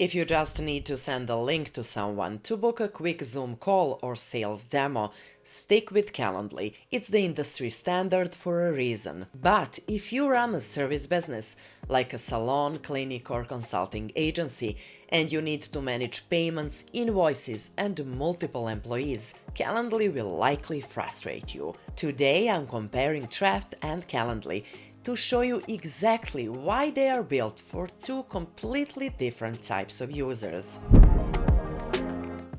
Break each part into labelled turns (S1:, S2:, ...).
S1: If you just need to send a link to someone to book a quick Zoom call or sales demo, stick with Calendly. It's the industry standard for a reason. But if you run a service business, like a salon, clinic or consulting agency, and you need to manage payments, invoices and multiple employees, Calendly will likely frustrate you. Today I'm comparing Trafft and Calendly to show you exactly why they are built for two completely different types of users.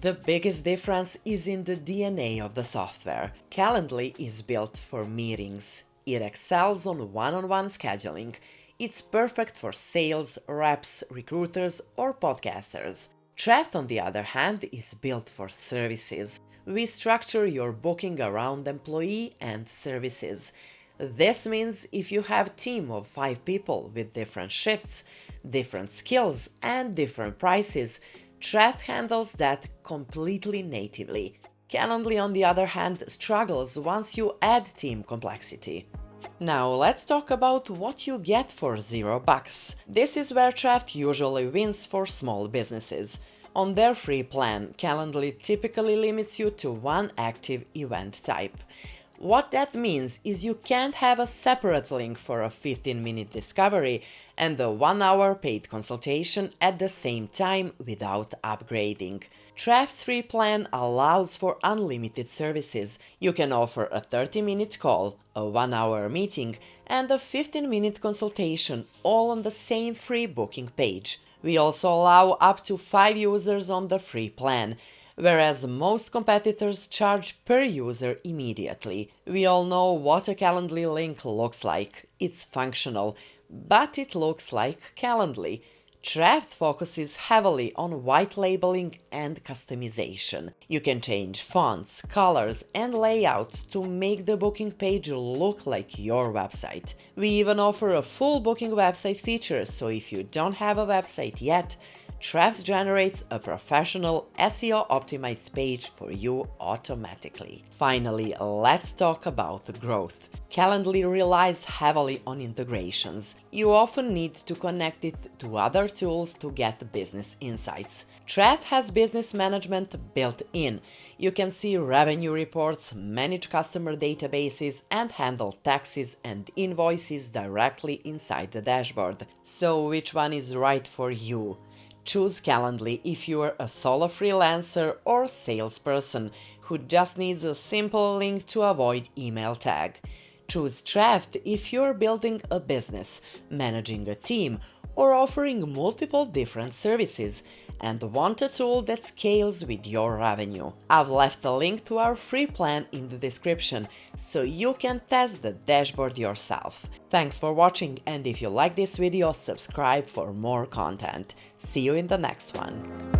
S1: The biggest difference is in the DNA of the software. Calendly is built for meetings. It excels on one-on-one scheduling. It's perfect for sales, reps, recruiters, or podcasters. Trafft, on the other hand, is built for services. We structure your booking around employee and services. This means if you have a team of 5 people with different shifts, different skills, and different prices, Trafft handles that completely natively. Calendly, on the other hand, struggles once you add team complexity. Now let's talk about what you get for $0. This is where Trafft usually wins for small businesses. On their free plan, Calendly typically limits you to one active event type. What that means is you can't have a separate link for a 15-minute discovery and a 1-hour paid consultation at the same time without upgrading. Trafft's free plan allows for unlimited services. You can offer a 30-minute call, a 1-hour meeting, and a 15-minute consultation all on the same free booking page. We also allow up to 5 users on the free plan, whereas most competitors charge per user immediately. We all know what a Calendly link looks like. It's functional, but it looks like Calendly. Trafft focuses heavily on white labeling and customization. You can change fonts, colors, and layouts to make the booking page look like your website. We even offer a full booking website feature, so if you don't have a website yet, Trafft generates a professional SEO-optimized page for you automatically. Finally, let's talk about the growth. Calendly relies heavily on integrations. You often need to connect it to other tools to get business insights. Trafft has business management built in. You can see revenue reports, manage customer databases, and handle taxes and invoices directly inside the dashboard. So which one is right for you? Choose Calendly if you're a solo freelancer or salesperson who just needs a simple link to avoid email tag. Choose Trafft if you're building a business, managing a team, or offering multiple different services and want a tool that scales with your revenue. I've left a link to our free plan in the description so you can test the dashboard yourself. Thanks for watching, and if you like this video, subscribe for more content. See you in the next one.